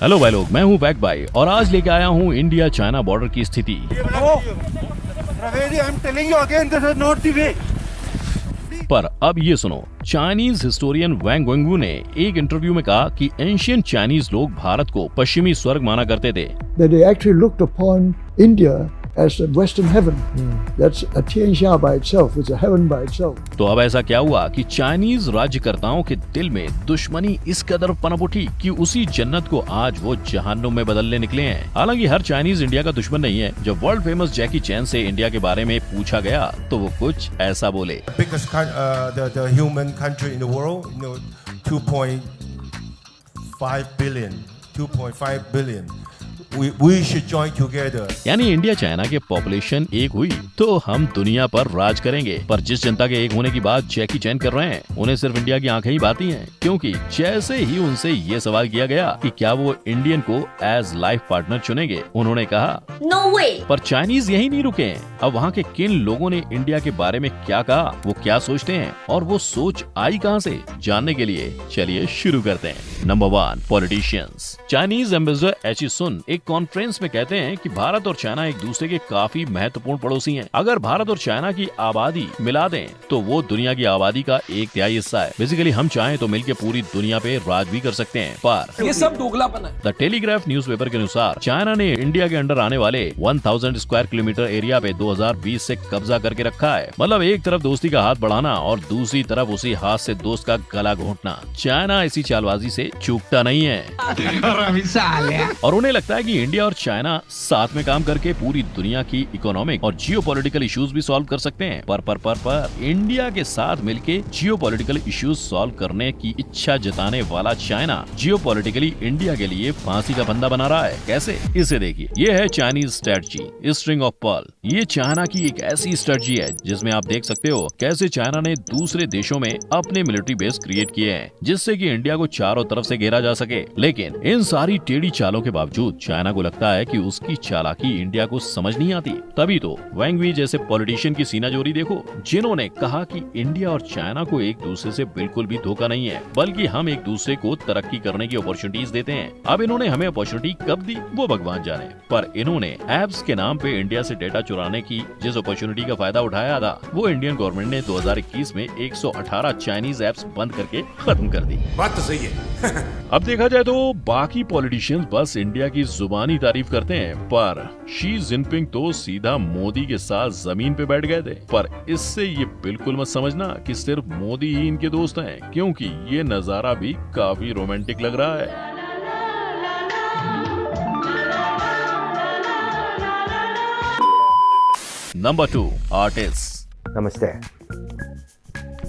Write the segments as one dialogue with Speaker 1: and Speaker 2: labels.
Speaker 1: Hello भाई लोग, मैं हूँ बैक भाई और आज लेके आया हूँ इंडिया चाइना बॉर्डर की स्थिति। पर अब ये सुनो, चाइनीज हिस्टोरियन वैंग वेंगवू ने एक इंटरव्यू में कहा कि एंशियंट चाइनीज लोग भारत को पश्चिमी स्वर्ग माना करते थे।
Speaker 2: That they actually looked upon India as a Western heaven. That's a Tianxia by itself. It's a heaven by itself.
Speaker 1: तो अब ऐसा क्या हुआ कि चाइनीज राज्यकर्ताओं के दिल में दुश्मनी इस कदर पनप उठी कि उसी जन्नत को आज वो जहन्नुम में बदलने निकले हैं। हालांकि हर चाइनीज इंडिया का दुश्मन नहीं है। जब वर्ल्ड फेमस जैकी चैन से इंडिया के बारे में पूछा गया तो वो कुछ ऐसा बोले।
Speaker 3: The human country in the world, 2.5 billion. We should join together.
Speaker 1: यानी इंडिया चाइना के पॉपुलेशन एक हुई तो हम दुनिया पर राज करेंगे। पर जिस जनता के एक होने की बात जैकी चैन कर रहे हैं, उन्हें सिर्फ इंडिया की आंखें ही बाती हैं, क्योंकि जैसे ही उनसे ये सवाल किया गया कि क्या वो इंडियन को एज लाइफ पार्टनर चुनेंगे, उन्होंने कहा
Speaker 4: No way!
Speaker 1: पर चाइनीज यही नहीं रुके हैं। अब वहाँ के किन लोगों ने इंडिया के बारे में क्या कहा, वो क्या सोचते हैं और वो सोच आई कहाँ से, जानने के लिए चलिए शुरू करते हैं। Number 1, politicians. चाइनीज एम्बेसडर एची सुन एक कॉन्फ्रेंस में कहते हैं कि भारत और चाइना एक दूसरे के काफी महत्वपूर्ण पड़ोसी हैं। अगर भारत और चाइना की आबादी मिला दें तो वो दुनिया की आबादी का 1/3 हिस्सा है। बेसिकली हम चाहें तो मिलकर पूरी दुनिया पे राज भी कर सकते हैं। पर
Speaker 5: ये सब दोगलापन है।
Speaker 1: द टेलीग्राफ न्यूज़पेपर के अनुसार चाइना ने इंडिया के अंडर आने वाले 1000 स्क्वायर किलोमीटर एरिया पे 2020 से कब्जा करके रखा है। मतलब एक तरफ दोस्ती का हाथ बढ़ाना और दूसरी तरफ उसी हाथ से दोस्त का गला घोंटना। चाइना इसी चालबाजी से चूकता नहीं है और उन्हें लगता है कि इंडिया और चाइना साथ में काम करके पूरी दुनिया की इकोनॉमिक और जियोपॉलिटिकल इश्यूज भी सॉल्व कर सकते हैं। पर इंडिया के साथ मिलके जियोपॉलिटिकल इश्यूज सॉल्व करने की इच्छा जताने वाला चाइना जियोपॉलिटिकली इंडिया के लिए फांसी का फंदा बना रहा है। कैसे? इसे देखिए। ये है Chinese strategy, string of pearl. ये चाइना की एक ऐसी स्ट्रेटजी है जिसमें आप देख सकते हो कैसे चाइना ने दूसरे देशों में अपने मिलिट्री बेस क्रिएट किए हैं, जिससे कि इंडिया को चारों तरफ से घेरा जा सके। लेकिन इन सारी टेढ़ी चालों के बावजूद चाइना को लगता है कि उसकी चालाकी इंडिया को समझ नहीं आती। तभी तो वैंग वी जैसे पॉलिटिशियन की सीनाजोरी देखो, जिन्होंने कहा कि इंडिया और चाइना को एक दूसरे से बिल्कुल भी धोखा नहीं है, बल्कि हम एक दूसरे को तरक्की करने की अपॉर्चुनिटीज देते हैं। अब इन्होंने हमें अपॉर्चुनिटी कब दी वो भगवान जाने, पर इन्होंने एप्स के नाम पे इंडिया से डेटा चुराने की जिस अपॉर्चुनिटी का फायदा उठाया था, वो इंडियन गवर्नमेंट ने 2021 में 118 चाइनीज एप्स बंद करके खत्म कर दी।
Speaker 3: बात तो सही है।
Speaker 1: अब देखा जाए तो बाकी पॉलिटिशियंस बस इंडिया की जुबानी तारीफ करते हैं, पर शी जिनपिंग तो सीधा मोदी के साथ जमीन पे बैठ गए थे। पर इससे ये बिल्कुल मत समझना कि सिर्फ मोदी ही इनके दोस्त हैं, क्योंकि ये नजारा भी काफी रोमांटिक लग रहा है। Number 2, artist.
Speaker 6: नमस्ते,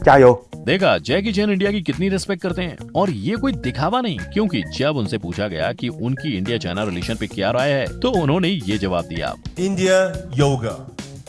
Speaker 6: चायो।
Speaker 1: देखा जैकी चैन इंडिया की कितनी रिस्पेक्ट करते हैं, और ये कोई दिखावा नहीं, क्योंकि जब उनसे पूछा गया कि उनकी इंडिया चाइना रिलेशन पे क्या राय है, तो उन्होंने ये जवाब दिया।
Speaker 3: India yoga,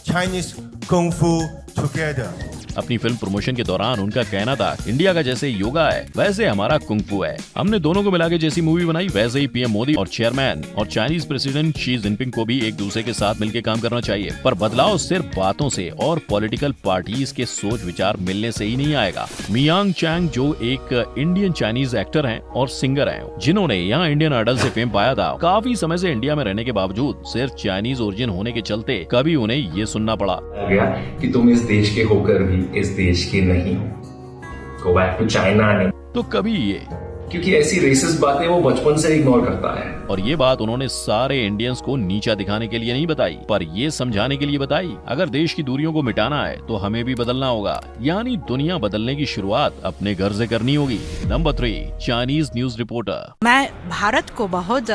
Speaker 3: Chinese kung fu together.
Speaker 1: अपनी फिल्म प्रमोशन के दौरान उनका कहना था, इंडिया का जैसे योगा है वैसे हमारा कुंग फू है। हमने दोनों को मिला के जैसी मूवी बनाई, वैसे ही पीएम मोदी और चेयरमैन और चाइनीज प्रेसिडेंट शी जिनपिंग को भी एक दूसरे के साथ मिलकर काम करना चाहिए। पर बदलाव सिर्फ बातों से और पॉलिटिकल पार्टीज के सोच विचार मिलने से ही नहीं आएगा। मियांग चैंग जो एक इंडियन चाइनीज एक्टर हैं और सिंगर हैं, जिन्होंने यहाँ इंडियन आइडल से फेम पाया था, काफी समय से इंडिया में रहने के बावजूद सिर्फ चाइनीज ओरिजिन होने के चलते कभी उन्हें ये सुनना पड़ा
Speaker 7: गया कि तुम इस देश के होकर भी इस देश के नहीं हो। Go back to China नहीं।
Speaker 1: तो कभी ये,
Speaker 7: क्योंकि ऐसी रेसिस्ट बातें वो बचपन से इग्नोर करता है।
Speaker 1: और ये बात उन्होंने सारे इंडियंस को नीचा दिखाने के लिए नहीं बताई, पर ये समझाने के लिए बताई, अगर देश की दूरियों को मिटाना है तो हमें भी बदलना होगा। यानी दुनिया बदलने की शुरुआत अपने घर से करनी होगी। Number 3, Chinese news reporter.
Speaker 8: मैं भारत को बहुत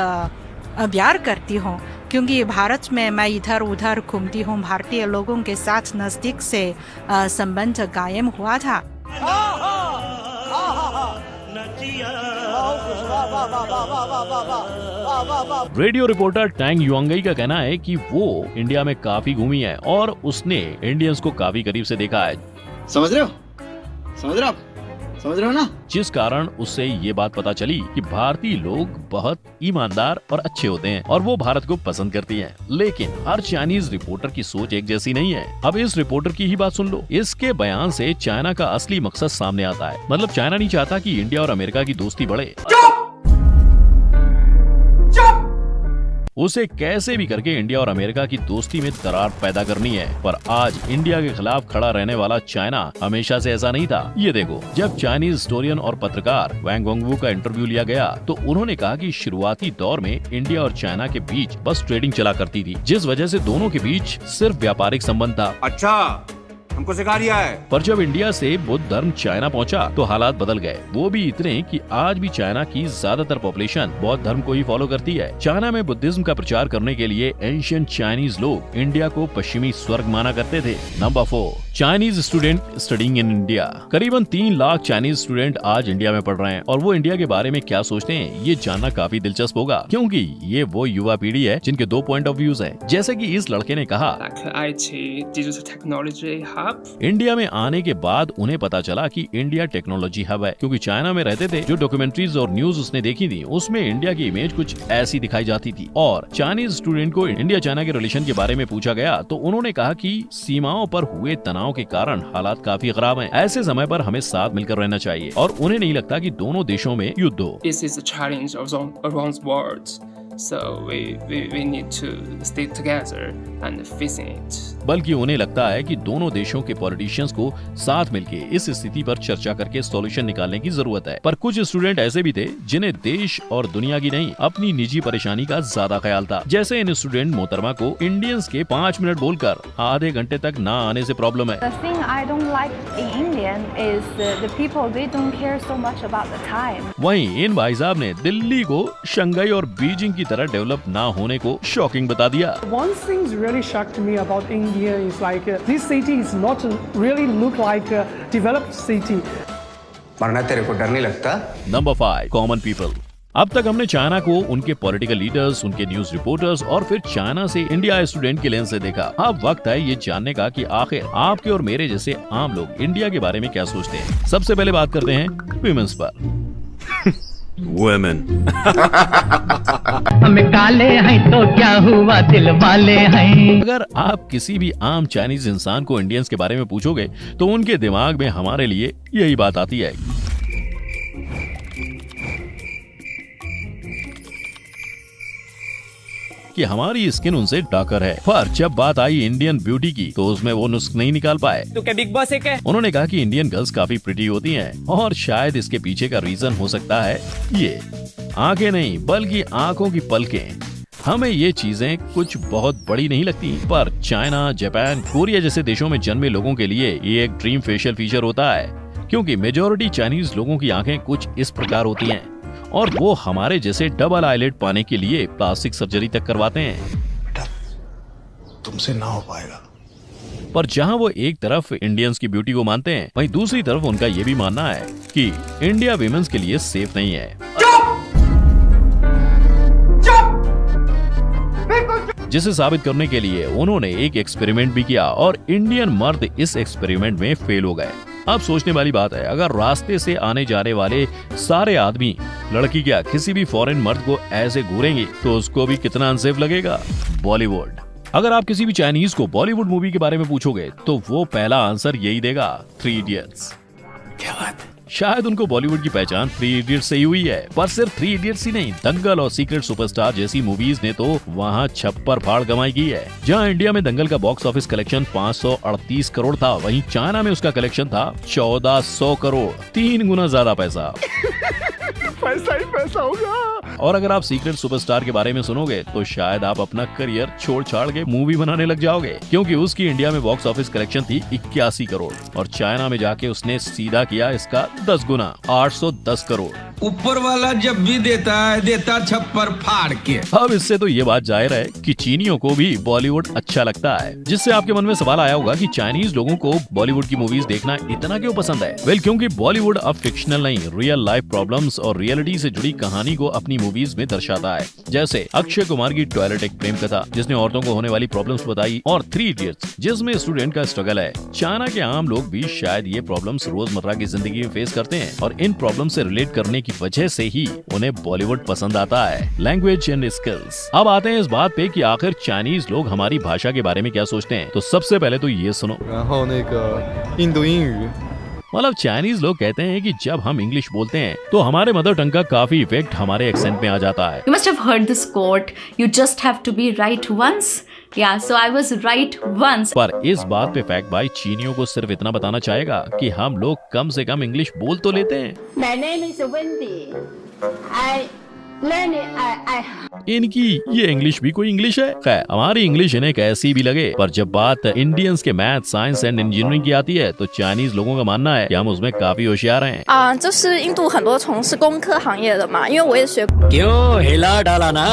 Speaker 8: प्यार करती हूँ, क्योंकि भारत में मैं इधर उधर घूमती हूँ। भारतीय लोगों के साथ नजदीक से संबंध कायम हुआ था।
Speaker 1: रेडियो रिपोर्टर टैंग युआंगई का कहना है कि वो इंडिया में काफी घूमी है और उसने इंडियंस को काफी करीब से देखा है।
Speaker 5: समझ रहे हो ना?
Speaker 1: जिस कारण उससे ये बात पता चली कि भारतीय लोग बहुत ईमानदार और अच्छे होते हैं और वो भारत को पसंद करती हैं। लेकिन हर चाइनीज रिपोर्टर की सोच एक जैसी नहीं है। अब इस रिपोर्टर की ही बात सुन लो। इसके बयान से चाइना का असली मकसद सामने आता है। मतलब चाइना नहीं चाहता कि इंडिया और अमेरिका की दोस्ती बढ़े। उसे कैसे भी करके इंडिया और अमेरिका की दोस्ती में दरार पैदा करनी है। पर आज इंडिया के खिलाफ खड़ा रहने वाला चाइना हमेशा से ऐसा नहीं था। ये देखो, जब चाइनीज हिस्टोरियन और पत्रकार वैंग वेंगवू का इंटरव्यू लिया गया तो उन्होंने कहा कि शुरुआती दौर में इंडिया और चाइना के बीच बस ट्रेडिंग चला करती थी, जिस वजह से दोनों के बीच सिर्फ व्यापारिक संबंध था।
Speaker 4: अच्छा, हमको सिखा रिया है।
Speaker 1: पर जब इंडिया से बुद्ध धर्म चाइना पहुंचा तो हालात बदल गए। वो भी इतने कि आज भी चाइना की ज्यादातर पॉपुलेशन बौद्ध धर्म को ही फॉलो करती है। चाइना में बुद्धिज्म का प्रचार करने के लिए एंशिएंट चाइनीज लोग इंडिया को पश्चिमी स्वर्ग माना करते थे। Number 4, Chinese student studying in India. करीबन 3 लाख चाइनीज स्टूडेंट आज इंडिया में पढ़ रहे हैं और वो इंडिया के बारे में क्या सोचते हैं ये जानना काफी दिलचस्प होगा, क्योंकि ये वो युवा पीढ़ी है जिनके 2 पॉइंट ऑफ व्यूज हैं। जैसे कि इस लड़के ने कहा, इंडिया में आने के बाद उन्हें पता चला कि इंडिया टेक्नोलॉजी हब है, क्योंकि चाइना में रहते थे। जो डॉक्यूमेंट्रीज और न्यूज उसने देखी थी उसमें इंडिया की इमेज कुछ ऐसी दिखाई जाती थी। और चाइनीज स्टूडेंट को इंडिया चाइना के रिलेशन के बारे में पूछा गया तो उन्होंने कहा कि सीमाओं पर हुए तनाव के कारण हालात काफी खराब हैं। ऐसे समय पर हमें साथ मिलकर रहना चाहिए और उन्हें नहीं लगता कि दोनों देशों में युद्ध हो।
Speaker 9: This is a challenge around the world. So we need to stay together and facing it.
Speaker 1: बल्कि उन्हें लगता है कि दोनों देशों के पॉलिटिशियंस को साथ मिलके इस स्थिति पर चर्चा करके सॉल्यूशन निकालने की जरूरत है। पर कुछ स्टूडेंट ऐसे भी थे जिन्हें देश और दुनिया की नहीं, अपनी निजी परेशानी का ज्यादा ख्याल था। जैसे इन स्टूडेंट मोहतरमा को इंडियंस के 5 मिनट बोलकर आधे घंटे तक ना आने से प्रॉब्लम है।
Speaker 10: The thing I don't like in Indian is the people, they don't care so much about the time.
Speaker 1: वहीं इन भाई साहब ने दिल्ली को शंघाई और बीजिंग की तरह डेवलप ना होने को शॉकिंग बता दिया।
Speaker 11: One thing really shocked me about India is like this city is not really look like a developed city.
Speaker 4: मरना तेरे को डर नहीं लगता?
Speaker 1: Number 5, common people. अब तक हमने चाइना को उनके पॉलिटिकल लीडर्स, उनके न्यूज रिपोर्टर्स और फिर चाइना से इंडिया स्टूडेंट के लेंस से देखा। अब वक्त है ये जानने का कि आखिर आपके और मेरे जैसे आम लोग इंडिया के बारे में क्या सोचते हैं। सबसे पहले बात करते हैं विमेंस पर।
Speaker 6: Women.
Speaker 12: हम काले हैं तो क्या हुआ, दिल वाले हैं।
Speaker 1: अगर आप किसी भी आम चाइनीज इंसान को इंडियंस के बारे में पूछोगे तो उनके दिमाग में हमारे लिए यही बात आती है कि हमारी स्किन उनसे डार्कर है। पर जब बात आई इंडियन ब्यूटी की तो उसमें वो नुस्ख नहीं निकाल पाए।
Speaker 11: तो क्या बिग बॉस है क्या?
Speaker 1: उन्होंने कहा कि इंडियन गर्ल्स काफी प्रिटी होती हैं और शायद इसके पीछे का रीजन हो सकता है ये आंखें नहीं बल्कि आंखों की पलकें। हमें ये चीजें कुछ बहुत बड़ी नहीं लगती, पर चाइना, जापान, कोरिया जैसे देशों में जन्मे लोगों के लिए ये एक ड्रीम फेशियल फीचर होता है, क्योंकि मेजोरिटी चाइनीज लोगों की आंखें कुछ इस प्रकार होती हैं और वो हमारे जैसे डबल आईलेट पाने के लिए प्लास्टिक सर्जरी तक करवाते हैं।
Speaker 13: बेटा, तुमसे ना हो पाएगा।
Speaker 1: पर जहां वो एक तरफ इंडियंस की ब्यूटी को मानते हैं, वहीं दूसरी तरफ उनका ये भी मानना है कि इंडिया विमेंस के लिए सेफ नहीं है। जिसे साबित करने के लिए उन्होंने एक एक्सपेरिमेंट भी किया और इंडियन मर्द इस एक्सपेरिमेंट में फेल हो गए। अब सोचने वाली बात है, अगर रास्ते से आने जाने वाले सारे आदमी, लड़की क्या किसी भी फॉरेन मर्द को ऐसे घूरेंगे तो उसको भी कितना अनसेफ लगेगा। बॉलीवुड। अगर आप किसी भी चाइनीज को बॉलीवुड मूवी के बारे में पूछोगे तो वो पहला आंसर यही देगा, 3 इडियट्स।
Speaker 13: क्या बात है?
Speaker 1: शायद उनको बॉलीवुड की पहचान 3 इडियट्स से ही हुई है, पर सिर्फ 3 इडियट्स ही नहीं, दंगल और सीक्रेट सुपरस्टार जैसी मूवीज ने तो वहाँ छप्पर फाड़ कमाई की है। जहाँ इंडिया में दंगल का बॉक्स ऑफिस कलेक्शन 538 करोड़ था, वहीं चाइना में उसका कलेक्शन था 1400 करोड़, 3 गुना ज्यादा पैसा।
Speaker 11: पैसा ही पैसा होगा।
Speaker 1: और अगर आप सीक्रेट सुपरस्टार के बारे में सुनोगे तो शायद आप अपना करियर छोड़ छाड़ के मूवी बनाने लग जाओगे, क्योंकि उसकी इंडिया में बॉक्स ऑफिस कलेक्शन थी 81 करोड़ और चाइना में जाके उसने सीधा किया इसका 10 गुना, 810 करोड़।
Speaker 14: ऊपर वाला जब भी देता है, देता छप्पर फाड़ के।
Speaker 1: अब इससे तो ये बात जाहिर है कि चीनियों को भी बॉलीवुड अच्छा लगता है, जिससे आपके मन में सवाल आया होगा कि चाइनीज लोगों को बॉलीवुड की मूवीज देखना इतना क्यों पसंद है। वेल, क्योंकि बॉलीवुड अब फिक्शनल नहीं, रियल लाइफ प्रॉब्लम्स और रियलिटी से जुड़ी कहानी को अपनी मूवीज में दर्शाता है। जैसे अक्षय कुमार की टॉयलेट एक प्रेम कथा, जिसने औरतों को होने वाली प्रॉब्लम्स बताई, और 3 इडियट्स, जिसमें स्टूडेंट का स्ट्रगल है। चाइना के आम लोग भी शायद ये प्रॉब्लम्स रोजमर्रा की जिंदगी में फेस करते हैं और इन प्रॉब्लम से रिलेट करने की वजह से ही उन्हें बॉलीवुड पसंद आता है। Language and skills. अब आते हैं इस बात पे कि आखिर चाइनीज लोग हमारी भाषा के बारे में क्या सोचते हैं। तो सबसे पहले तो ये सुनो। मतलब चाइनीज लोग कहते हैं कि जब हम इंग्लिश बोलते हैं तो हमारे मदर टंग का काफी इफेक्ट हमारे एक्सेंट में आ जाता है।
Speaker 15: You must have heard this quote, you just have to be right once. Yeah, so I was right once.
Speaker 1: पर इस बात पे फैक्ट भाई चीनियों को सिर्फ इतना बताना चाहेगा कि हम लोग कम से कम इंग्लिश बोल तो लेते हैं।
Speaker 16: My name is Wendy.
Speaker 1: इनकी ये इंग्लिश भी कोई इंग्लिश है? खैर हमारी इंग्लिश इन्हें कैसी भी लगे, पर जब बात इंडियंस के मैथ, साइंस एंड इंजीनियरिंग की आती है तो चाइनीज लोगों का मानना है कि हम उसमें काफी होशियार हैं।
Speaker 17: 就是印度很多从事工科行业的嘛，因为我也学。
Speaker 12: क्यों हिला डाला ना?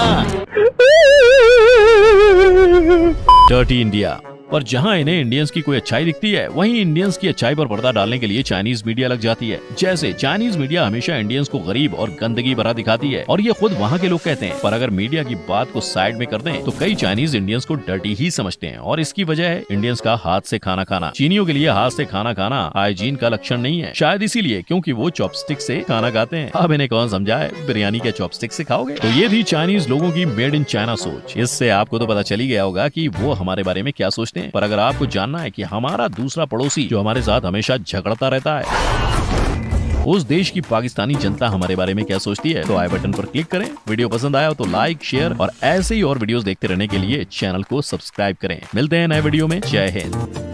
Speaker 1: Dirty India. पर जहां इन्हें इंडियंस की कोई अच्छाई दिखती है वहीं इंडियंस की अच्छाई पर पर्दा डालने के लिए चाइनीज मीडिया लग जाती है। जैसे चाइनीज मीडिया हमेशा इंडियंस को गरीब और गंदगी भरा दिखाती है और ये खुद वहां के लोग कहते हैं। पर अगर मीडिया की बात को साइड में कर दें तो कई चाइनीज इंडियंस को डर्टी ही समझते हैं और इसकी वजह है इंडियंस का हाथ से खाना खाना। चीनियों के लिए हाथ से खाना खाना हाइजीन का लक्षण नहीं है, शायद इसीलिए क्योंकि वो चॉपस्टिक से खाना खाते हैं। अब इन्हें कौन समझाए, बिरयानी के चॉपस्टिक से खाओगे? तो ये थी चाइनीज लोगों की मेड इन चाइना सोच। इससे आपको तो पता चल ही गया होगा कि वो हमारे बारे में क्या सोचते हैं। पर अगर आपको जानना है कि हमारा दूसरा पड़ोसी जो हमारे साथ हमेशा झगड़ता रहता है उस देश की पाकिस्तानी जनता हमारे बारे में क्या सोचती है, तो आई बटन पर क्लिक करें। वीडियो पसंद आया तो लाइक, शेयर और ऐसे ही और वीडियोस देखते रहने के लिए चैनल को सब्सक्राइब करें। मिलते हैं नए वीडियो में। जय हिंद।